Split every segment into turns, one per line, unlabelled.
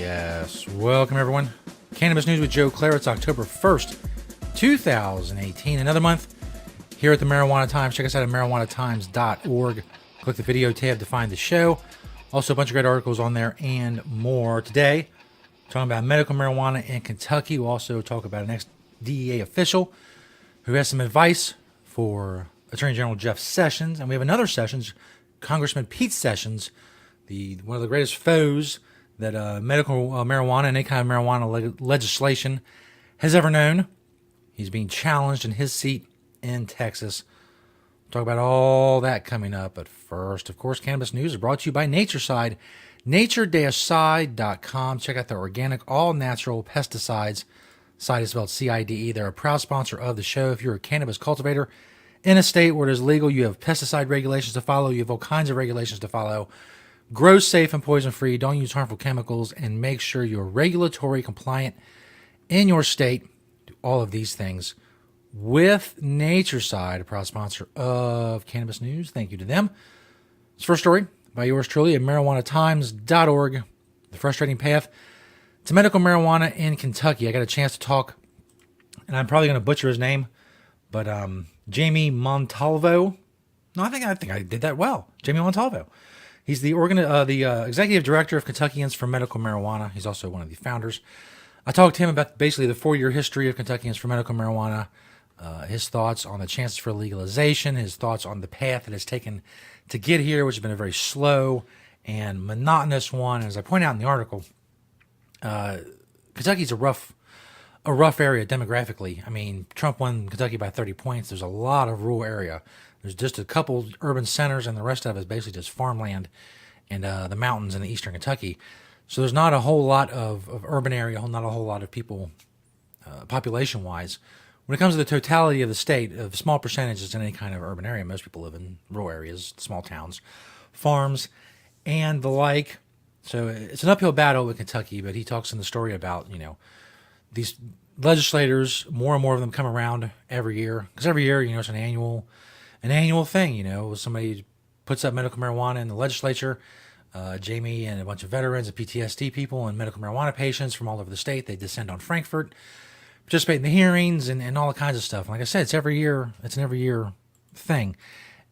Yes. Welcome, everyone. Cannabis News with Joe Klare. It's October 1st, 2018. Another month here at the Marijuana Times. Check us out at marijuanatimes.org. Click the video tab to find the show. Also, a bunch of great articles on there and more. Today, talking about medical marijuana in Kentucky. We'll also talk about an ex-DEA official who has some advice for Attorney General Jeff Sessions. And we have another Sessions, Congressman Pete Sessions, one of the greatest foes that medical marijuana and any kind of marijuana legislation has ever known. He's being challenged in his seat in Texas. We'll talk about all that coming up. But first, of course, Cannabis News is brought to you by Natureside. Nature-side.com. Check out their organic, all-natural pesticides. Side is spelled CIDE. They're a proud sponsor of the show. If you're a cannabis cultivator in a state where it is legal, you have pesticide regulations to follow. You have all kinds of regulations to follow. Grow safe and poison-free. Don't use harmful chemicals, and make sure you're regulatory compliant in your state. Do all of these things with Natureside, a proud sponsor of Cannabis News. Thank you to them. This first story by yours truly at marijuanatimes.org. The frustrating path to medical marijuana in Kentucky. I got a chance to talk, and I'm probably going to butcher his name, but Jamie Montalvo. No, I think I did that well. Jamie Montalvo. He's the executive director of Kentuckians for Medical Marijuana. He's also one of the founders. I talked to him about basically the 4-year history of Kentuckians for Medical Marijuana, his thoughts on the chances for legalization, his thoughts on the path it has taken to get here, which has been a very slow and monotonous one. As I point out in the article, Kentucky's a rough area demographically. I mean, Trump won Kentucky by 30 points. There's a lot of rural area. There's just a couple urban centers, and the rest of it is basically just farmland and the mountains in the eastern Kentucky. So there's not a whole lot of urban area, not a whole lot of people population-wise. When it comes to the totality of the state, of small percentages in any kind of urban area, most people live in rural areas, small towns, farms, and the like. So it's an uphill battle with Kentucky, but he talks in the story about, these legislators, more and more of them come around every year. Because every year, it's an annual thing, somebody puts up medical marijuana in the legislature. Jamie and a bunch of veterans and PTSD people and medical marijuana patients from all over the state, they descend on Frankfurt, participate in the hearings and all kinds of stuff. And like I said, it's an every year thing.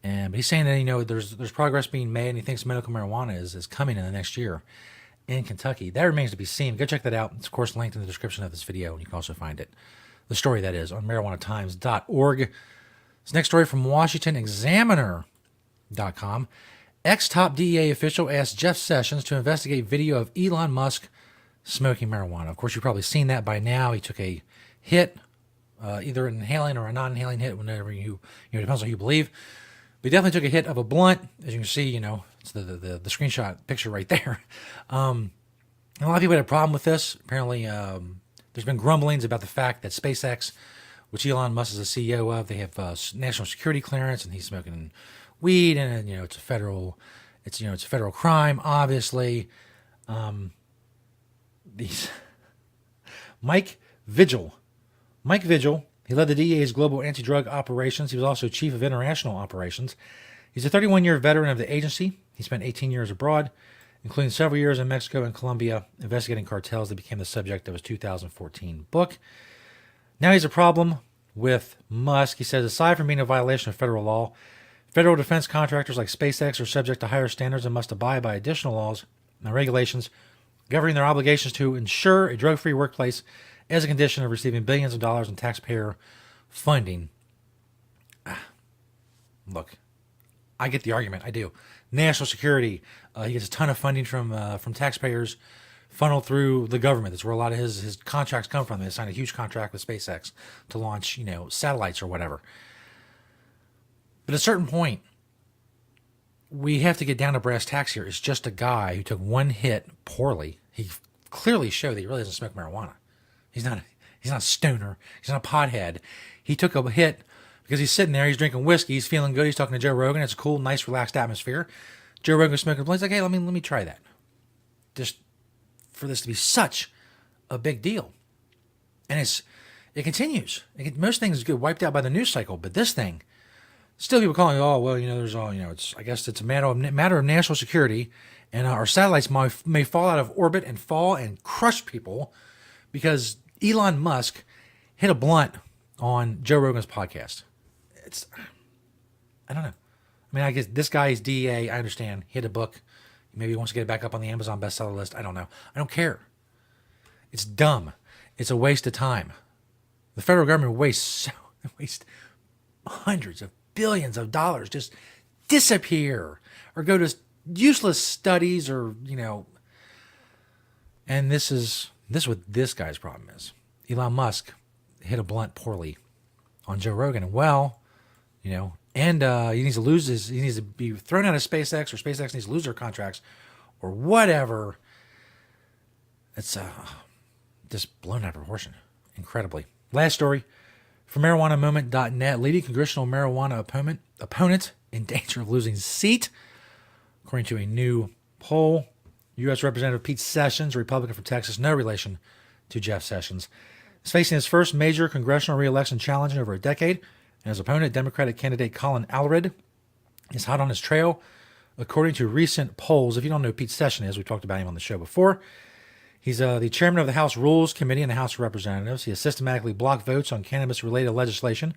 But he's saying that, there's progress being made, and he thinks medical marijuana is coming in the next year in Kentucky. That remains to be seen. Go check that out. It's, of course, linked in the description of this video, and you can also find it, the story that is, on marijuanatimes.org. This next story from WashingtonExaminer.com. Ex-top DEA official asked Jeff Sessions to investigate video of Elon Musk smoking marijuana. Of course, you've probably seen that by now. He took a hit, either an inhaling or a non-inhaling hit, whenever it depends on who you believe. But he definitely took a hit of a blunt. As you can see, it's the screenshot picture right there. And a lot of people had a problem with this. Apparently, there's been grumblings about the fact that SpaceX, which Elon Musk is the CEO of, they have national security clearance, and he's smoking weed, and it's a federal crime, obviously. Mike Vigil, he led the DEA's global anti-drug operations. He was also chief of international operations. He's a 31-year veteran of the agency. He spent 18 years abroad, including several years in Mexico and Colombia, investigating cartels that became the subject of his 2014 book. Now he's a problem with Musk. He says, aside from being a violation of federal law, federal defense contractors like SpaceX are subject to higher standards and must abide by additional laws and regulations governing their obligations to ensure a drug-free workplace as a condition of receiving billions of dollars in taxpayer funding. Look, I get the argument. I do. National security. He gets a ton of funding from taxpayers funneled through the government. That's where a lot of his contracts come from. They signed a huge contract with SpaceX to launch, satellites or whatever. But at a certain point, we have to get down to brass tacks here. It's just a guy who took one hit poorly. He clearly showed that he really doesn't smoke marijuana. He's not a stoner. He's not a pothead. He took a hit because he's sitting there. He's drinking whiskey. He's feeling good. He's talking to Joe Rogan. It's a cool, nice, relaxed atmosphere. Joe Rogan was smoking a blunt. He's like, hey, let me try that. Just for this to be such a big deal. And it continues. Most things get wiped out by the news cycle, but this thing Still, people calling, oh, well, there's all, I guess it's a matter of national security, and our satellites may fall out of orbit and fall and crush people because Elon Musk hit a blunt on Joe Rogan's podcast. I don't know. I mean, I guess this guy is DEA. I understand. He had a book. Maybe he wants to get it back up on the Amazon bestseller list. I don't know. I don't care. It's dumb. It's a waste of time. The federal government wastes hundreds of billions of dollars, just disappear or go to useless studies or, and this is what this guy's problem is. Elon Musk hit a blunt poorly on Joe Rogan. And and he needs to be thrown out of SpaceX, or SpaceX needs to lose their contracts or whatever. It's just blown out of proportion, incredibly. Last story from MarijuanaMoment.net. Leading congressional marijuana opponent in danger of losing seat, according to a new poll. U.S. Representative Pete Sessions, a Republican from Texas, no relation to Jeff Sessions, is facing his first major congressional re-election challenge in over a decade, and his opponent, Democratic candidate Colin Allred, is hot on his trail. According to recent polls, if you don't know who Pete Sessions is, we talked about him on the show before. He's the chairman of the House Rules Committee in the House of Representatives. He has systematically blocked votes on cannabis-related legislation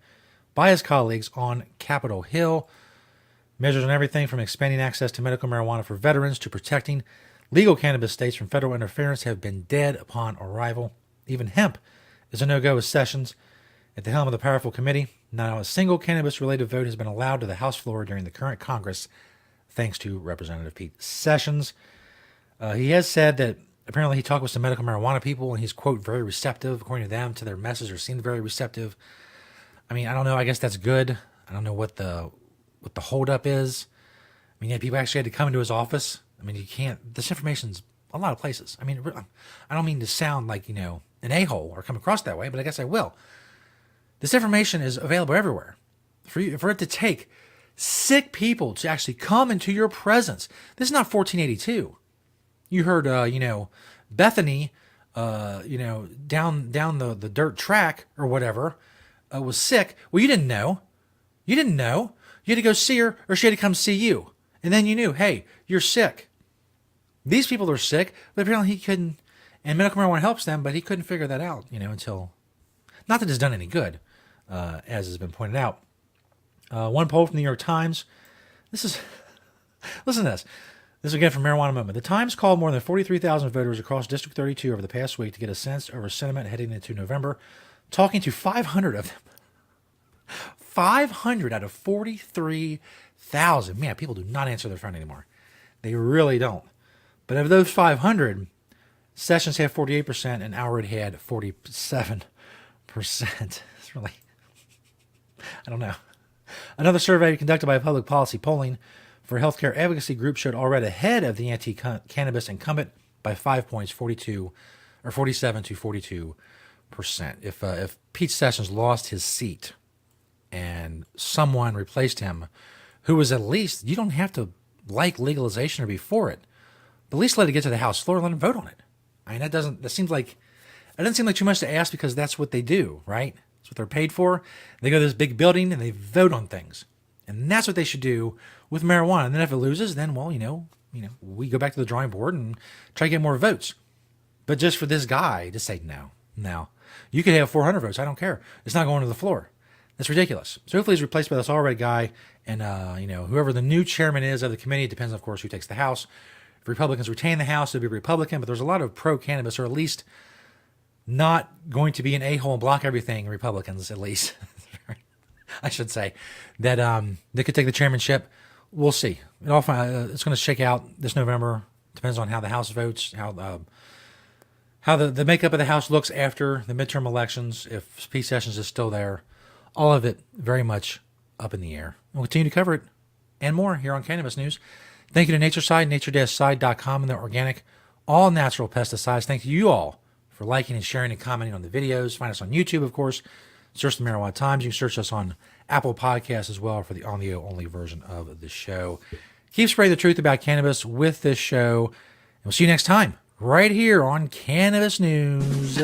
by his colleagues on Capitol Hill. Measures on everything from expanding access to medical marijuana for veterans to protecting legal cannabis states from federal interference have been dead upon arrival. Even hemp is a no-go with Sessions at the helm of the powerful committee. Not a single cannabis-related vote has been allowed to the House floor during the current Congress, thanks to Representative Pete Sessions. He has said that apparently he talked with some medical marijuana people, and he's, quote, very receptive, according to them, to their message, or seemed very receptive. I mean, I don't know. I guess that's good. I don't know what the holdup is. I mean, people actually had to come into his office. I mean, you can't. This information's a lot of places. I mean, I don't mean to sound like, an a-hole or come across that way, but I guess I will. This information is available everywhere. For it to take sick people to actually come into your presence. This is not 1482. You heard, Bethany, down the dirt track or whatever, was sick. Well, you didn't know. You didn't know. You had to go see her, or she had to come see you. And then you knew, hey, you're sick. These people are sick, but apparently he couldn't, and medical marijuana helps them, but he couldn't figure that out, until, not that it's done any good, as has been pointed out. One poll from the New York Times. Listen to this. This is again from Marijuana Moment. The Times called more than 43,000 voters across District 32 over the past week to get a sense over sentiment heading into November, talking to 500 of them. 500 out of 43,000. Man, people do not answer their phone anymore. They really don't. But of those 500, Sessions had 48% and Allred had 47%. It's really, I don't know. Another survey conducted by public policy polling for healthcare advocacy group showed Allred ahead of the anti-cannabis incumbent by 5 points, 47 to 42%. If Pete Sessions lost his seat and someone replaced him who was at least, you don't have to like legalization or be for it, but at least let it get to the House floor and let them vote on it. I mean, it doesn't seem like too much to ask, because that's what they do, right? That's what they're paid for. They go to this big building and they vote on things. And that's what they should do with marijuana. And then if it loses, then, well, we go back to the drawing board and try to get more votes. But just for this guy to say, no. You could have 400 votes. I don't care. It's not going to the floor. That's ridiculous. So hopefully he's replaced by this Allred guy. And, whoever the new chairman is of the committee, depends, of course, who takes the House. If Republicans retain the House, it'll be Republican. But there's a lot of pro-cannabis, or at least not going to be an a-hole and block everything Republicans, at least. I should say, that they could take the chairmanship. We'll see. It's going to shake out this November. Depends on how the House votes, how the makeup of the House looks after the midterm elections, if Pete Sessions is still there. All of it very much up in the air. We'll continue to cover it and more here on Cannabis News. Thank you to NatureSide, nature-side.com, and their organic, all-natural pesticides. Thank you all for liking and sharing and commenting on the videos. Find us on YouTube, of course. Search the Marijuana Times. You can search us on Apple Podcasts as well for the audio-only version of the show. Keep spreading the truth about cannabis with this show. And we'll see you next time right here on Cannabis News.